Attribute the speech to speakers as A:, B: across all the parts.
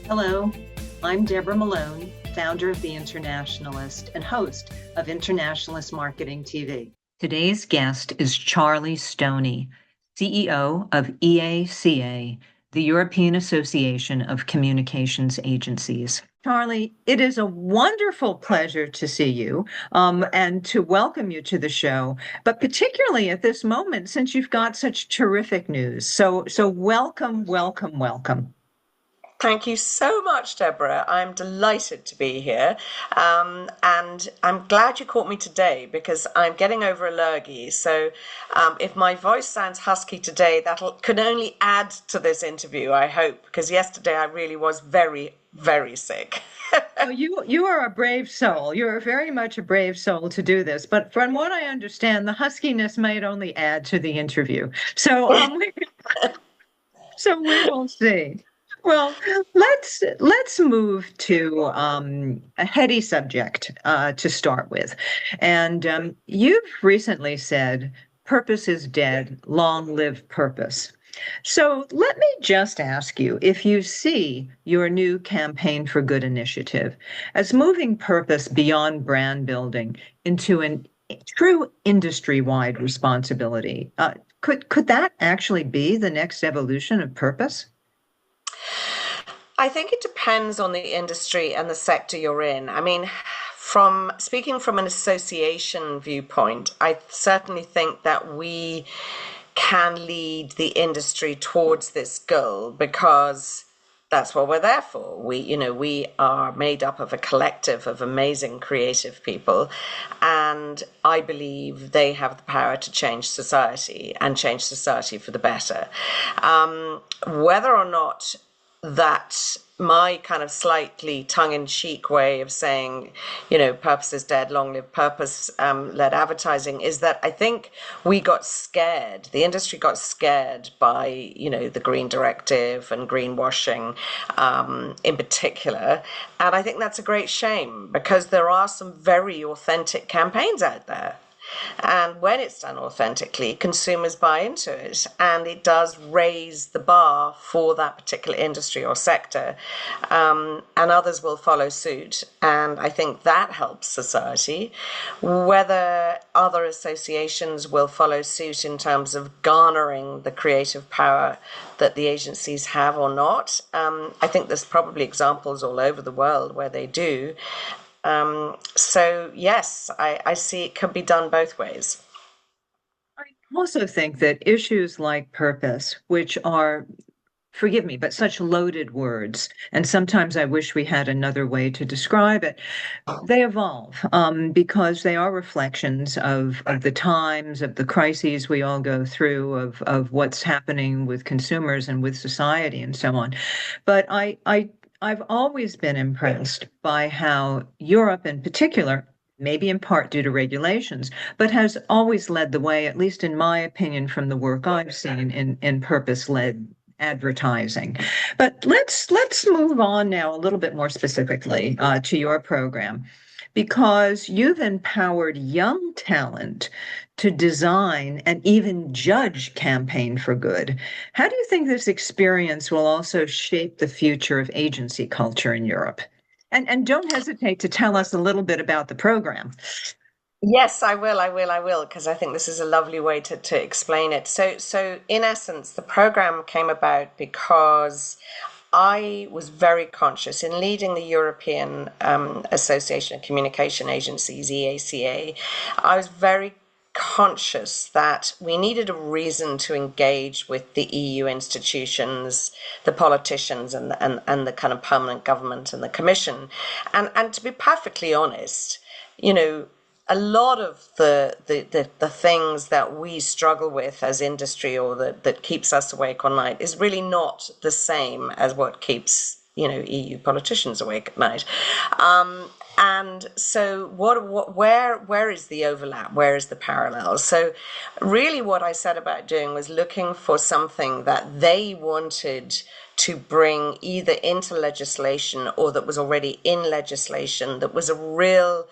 A: Hello, I'm Deborah Malone, founder of The Internationalist and host of Internationalist Marketing TV. Today's guest is Charley Stoney, CEO of EACA, the European Association of Communications Agencies. Charley, it is a wonderful pleasure to see you and to welcome you to the show, but particularly at this moment since you've got such terrific news. So welcome, welcome, welcome.
B: Thank you so much, Deborah. I'm delighted to be here. And I'm glad you caught me today because I'm getting over a lurgy. So if my voice sounds husky today, that can only add to this interview, I hope, because yesterday I really was very, very sick.
A: Oh, you are a brave soul. You're very much a brave soul to do this. But from what I understand, the huskiness might only add to the interview. So we will see. Well, let's move to a heady subject to start with. And you've recently said, "Purpose is dead, long live purpose." So let me just ask you if you see your new Campaign for Good initiative as moving purpose beyond brand building into a true industry-wide responsibility. Could that actually be the next evolution of purpose?
B: I think it depends on the industry and the sector you're in. I mean, from speaking from an association viewpoint, I certainly think that we can lead the industry towards this goal because that's what we're there for. We are made up of a collective of amazing creative people, and I believe they have the power to change society and change society for the better. Whether or not that my kind of slightly tongue-in-cheek way of saying, purpose is dead, long live purpose-led advertising is that I think we got scared. The industry got scared by, the green directive and greenwashing in particular. And I think that's a great shame because there are some very authentic campaigns out there. And when it's done authentically, consumers buy into it, and it does raise the bar for that particular industry or sector, and others will follow suit. And I think that helps society. Whether other associations will follow suit in terms of garnering the creative power that the agencies have or not, I think there's probably examples all over the world where they do. So yes, I see it can be done both ways.
A: I also think that issues like purpose, which are, forgive me, but such loaded words, and sometimes I wish we had another way to describe it, they evolve because they are reflections of the times, of the crises we all go through, of what's happening with consumers and with society and so on. But I've always been impressed by how Europe in particular, maybe in part due to regulations, but has always led the way, at least in my opinion, from the work I've seen in purpose-led advertising. But let's move on now a little bit more specifically to your program, because you've empowered young talent to design and even judge Campaign for Good. How do you think this experience will also shape the future of agency culture in Europe? And don't hesitate to tell us a little bit about the program.
B: Yes, I will, because I think this is a lovely way to explain it. So in essence, the program came about because I was very conscious in leading the European Association of Communication Agencies, EACA. I was very conscious that we needed a reason to engage with the EU institutions, the politicians, and the kind of permanent government and the Commission. And to be perfectly honest, a lot of the things that we struggle with as industry or that keeps us awake all night is really not the same as what keeps EU politicians awake at night. And so where is the overlap? Where is the parallel? So really what I set about doing was looking for something that they wanted to bring either into legislation or that was already in legislation, that was a real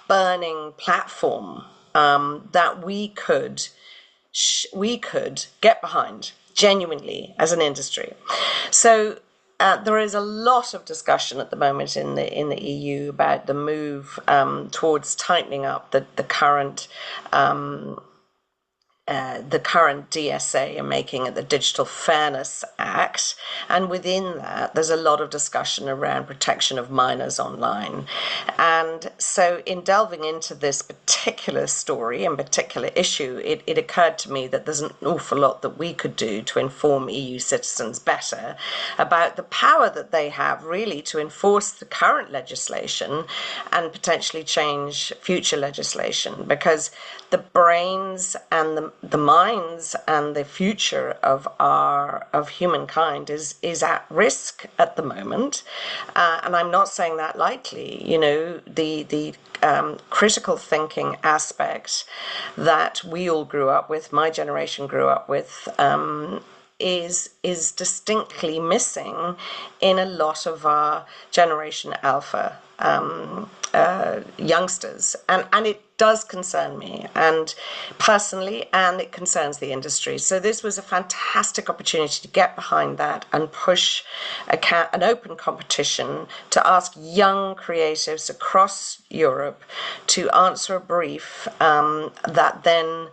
B: burning platform that we could get behind genuinely as an industry. So there is a lot of discussion at the moment in the EU about the move towards tightening up the current DSA and making it the Digital Fairness Act. And within that, there's a lot of discussion around protection of minors online. And so in delving into this particular story and particular issue, it occurred to me that there's an awful lot that we could do to inform EU citizens better about the power that they have really to enforce the current legislation and potentially change future legislation, because the brains and the minds and the future of humankind is at risk at the moment, and I'm not saying that lightly. You know, the critical thinking aspect that we all grew up with, my generation grew up with, is distinctly missing in a lot of our Generation Alpha youngsters, and it does concern me and personally, and it concerns the industry. So this was a fantastic opportunity to get behind that and push an open competition to ask young creatives across Europe to answer a brief that then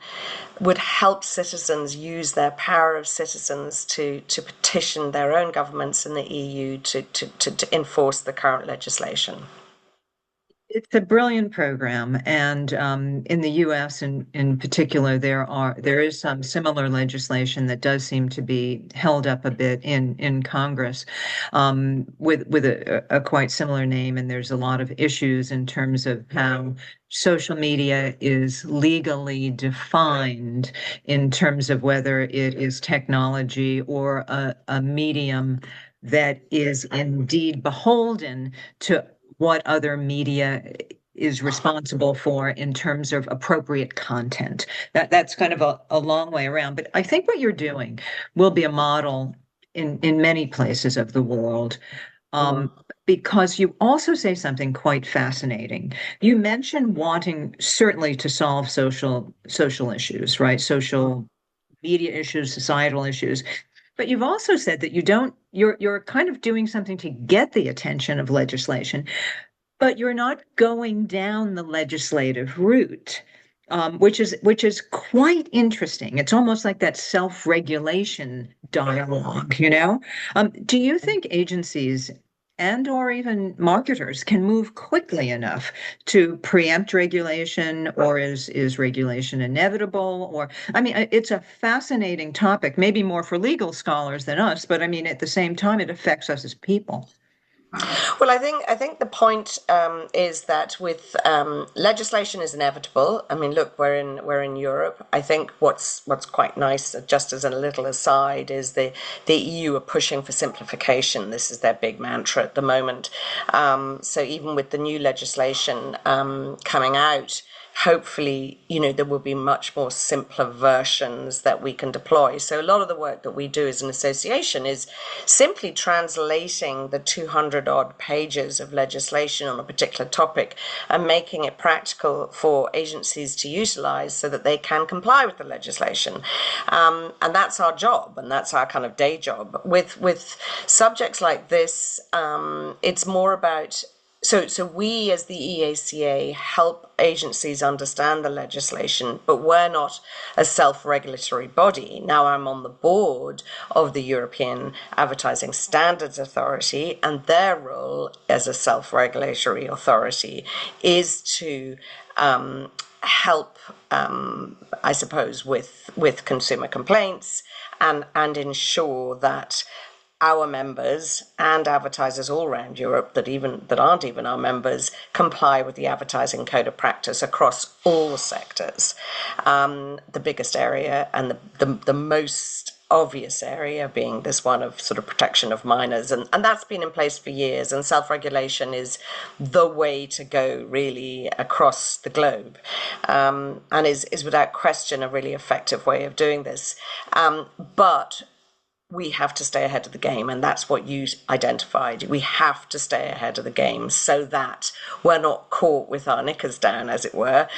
B: would help citizens use their power of citizens to petition their own governments in the EU to enforce the current legislation.
A: It's a brilliant program, and in the U.S. in particular, there is some similar legislation that does seem to be held up a bit in Congress, with a quite similar name, and there's a lot of issues in terms of how social media is legally defined in terms of whether it is technology or a medium that is indeed beholden to what other media is responsible for in terms of appropriate content. That's kind of a long way around. But I think what you're doing will be a model in many places of the world. Because you also say something quite fascinating. You mentioned wanting certainly to solve social issues, right? Social media issues, societal issues. But you've also said that you're kind of doing something to get the attention of legislation, but you're not going down the legislative route, which is quite interesting. It's almost like that self-regulation dialogue, you know? Do you think agencies and or even marketers can move quickly enough to preempt regulation, or is regulation inevitable? Or, I mean, it's a fascinating topic, maybe more for legal scholars than us, but I mean, at the same time, it affects us as people.
B: Well, I think the point is that with legislation is inevitable. I mean, look, we're in Europe. I think what's quite nice, just as a little aside, is the EU are pushing for simplification. This is their big mantra at the moment. So even with the new legislation coming out, hopefully, you know, there will be much more simpler versions that we can deploy. So a lot of the work that we do as an association is simply translating the 200 odd pages of legislation on a particular topic and making it practical for agencies to utilize so that they can comply with the legislation. And that's our job, and that's our kind of day job. With subjects like this, it's more about so we as the EACA help agencies understand the legislation, but we're not a self-regulatory body. Now I'm on the board of the European Advertising Standards Authority, and their role as a self-regulatory authority is to help, I suppose, with consumer complaints and ensure that our members and advertisers all around Europe that aren't even our members comply with the Advertising Code of Practice across all sectors. The biggest area and the most obvious area being this one of sort of protection of minors, and that's been in place for years, and self-regulation is the way to go really across the globe, and is without question a really effective way of doing this. But we have to stay ahead of the game, and that's what you identified. We have to stay ahead of the game so that we're not caught with our knickers down, as it were.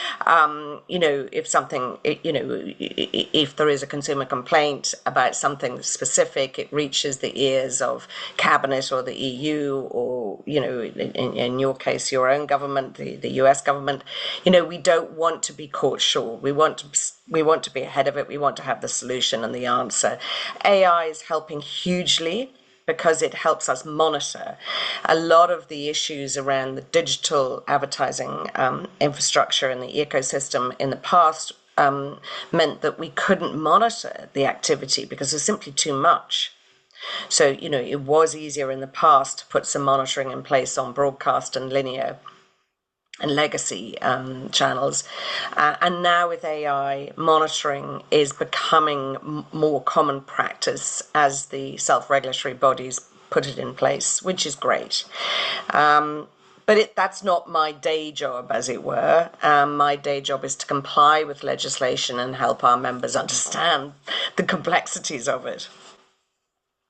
B: If something, if there is a consumer complaint about something specific, it reaches the ears of cabinet or the EU, or in your case, your own government, the US government. We don't want to be caught short. We want to be ahead of it. We want to have the solution and the answer. AI is helping hugely because it helps us monitor a lot of the issues around the digital advertising infrastructure and the ecosystem in the past. Meant that we couldn't monitor the activity because there's simply too much. So, it was easier in the past to put some monitoring in place on broadcast and linear and legacy channels. And now with AI, monitoring is becoming more common practice as the self-regulatory bodies put it in place, which is great. But that's not my day job, as it were. My day job is to comply with legislation and help our members understand the complexities of it.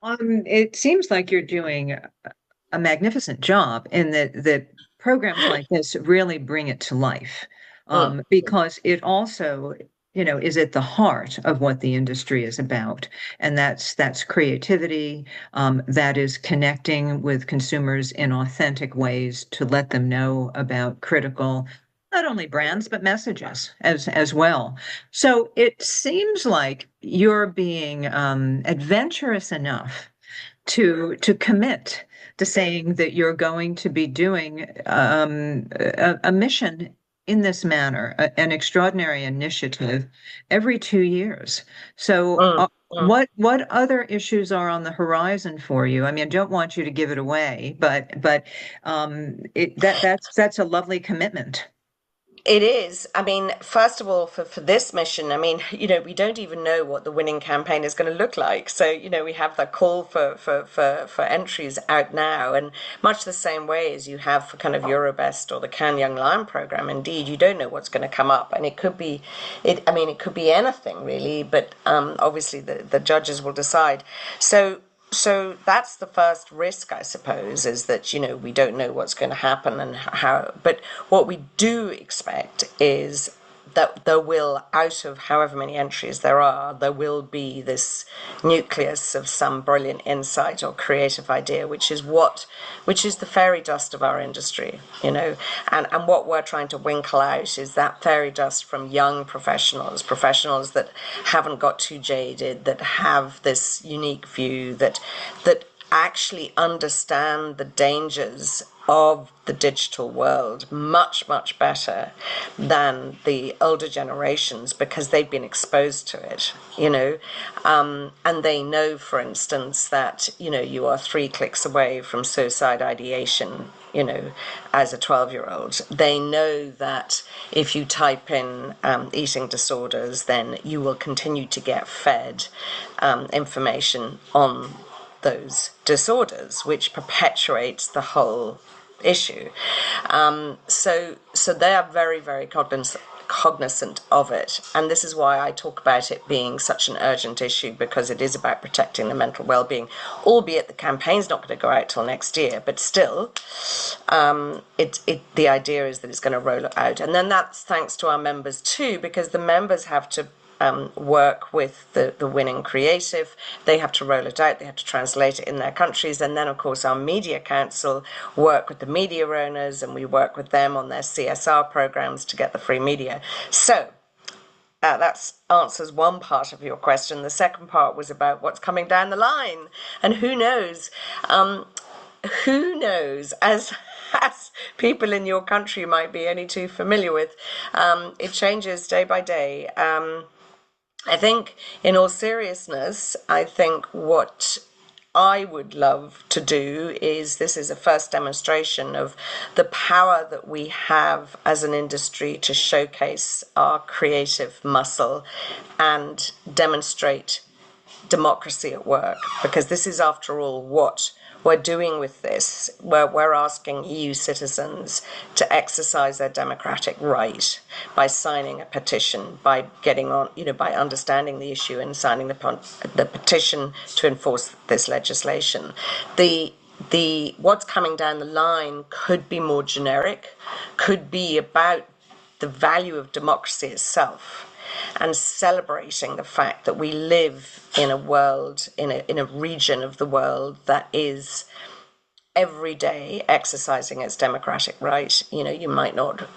A: It seems like you're doing a magnificent job in that programs like this really bring it to life, because it also, is at the heart of what the industry is about, and that's creativity, that is connecting with consumers in authentic ways to let them know about critical, not only brands but messages as well. So it seems like you're being adventurous enough to commit to saying that you're going to be doing a mission in this manner, an extraordinary initiative every 2 years. So what other issues are on the horizon for you? I mean, I don't want you to give it away, but that's a lovely commitment.
B: It is. I mean, first of all, for this mission, I mean, we don't even know what the winning campaign is going to look like. So, we have the call for entries out now, and much the same way as you have for kind of Eurobest or the Cannes Young Lion program. Indeed, you don't know what's going to come up, and it could be anything really, but obviously the judges will decide. So that's the first risk, I suppose, is that, we don't know what's going to happen and how. But what we do expect is that there will, out of however many entries there will be this nucleus of some brilliant insight or creative idea, which is the fairy dust of our industry, and what we're trying to winkle out is that fairy dust from young professionals that haven't got too jaded, that have this unique view, that actually understand the dangers of the digital world much, much better than the older generations because they've been exposed to it, and they know, for instance, that, you are 3 clicks away from suicide ideation, as a 12-year-old. They know that if you type in eating disorders, then you will continue to get fed information on those disorders, which perpetuates the whole issue. So they are very, very cognizant of it. And this is why I talk about it being such an urgent issue, because it is about protecting the mental well-being, albeit the campaign's not going to go out till next year, but still, the idea is that it's going to roll it out. And then that's thanks to our members too, because the members have to work with the winning creative. They have to roll it out, they have to translate it in their countries, and then of course our media council work with the media owners, and we work with them on their CSR programs to get the free media. So that answers one part of your question. The second part was about what's coming down the line, and who knows, as people in your country might be only too familiar with. It changes day by day. I think, in all seriousness, what I would love to do is, this is a first demonstration of the power that we have as an industry to showcase our creative muscle and demonstrate democracy at work, because this is, after all, what we're doing with this, where we're asking EU citizens to exercise their democratic right by signing a petition, by getting on, by understanding the issue and signing the petition to enforce this legislation. The what's coming down the line could be more generic, could be about the value of democracy itself, and celebrating the fact that we live in a world, in a region of the world that is every day exercising its democratic right. You might not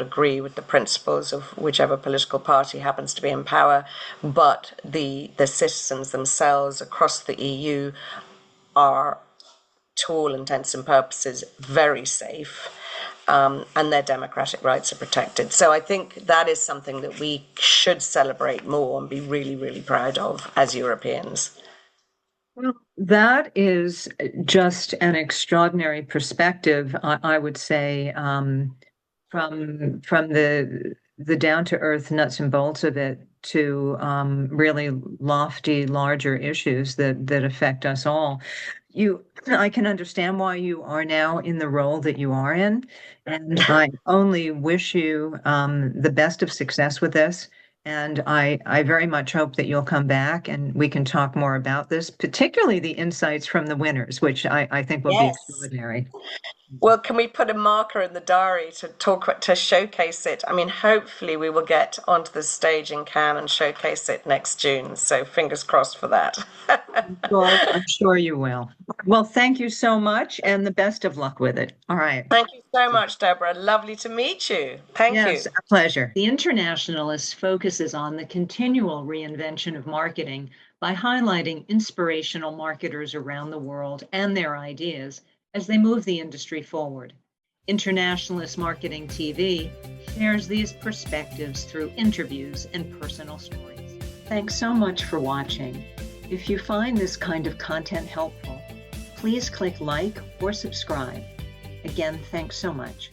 B: agree with the principles of whichever political party happens to be in power, but the citizens themselves across the EU are, to all intents and purposes, very safe. And their democratic rights are protected. So I think that is something that we should celebrate more and be really, really proud of as Europeans.
A: Well, that is just an extraordinary perspective, I would say, from the down-to-earth nuts and bolts of it to really lofty, larger issues that affect us all. I can understand why you are now in the role that you are in, and I only wish you the best of success with this. And I very much hope that you'll come back and we can talk more about this, particularly the insights from the winners, which I think will be extraordinary.
B: Well, can we put a marker in the diary to showcase it? I mean, hopefully we will get onto the stage in Cannes and showcase it next June. So fingers crossed for that.
A: I'm sure you will. Well, thank you so much and the best of luck with it. All right.
B: Thank you so much, Deborah. Lovely to meet you. Thank you.
A: Yes, a pleasure. The Internationalist focuses on the continual reinvention of marketing by highlighting inspirational marketers around the world and their ideas as they move the industry forward. Internationalist Marketing TV shares these perspectives through interviews and personal stories. Thanks so much for watching. If you find this kind of content helpful, please click like or subscribe. Again, thanks so much.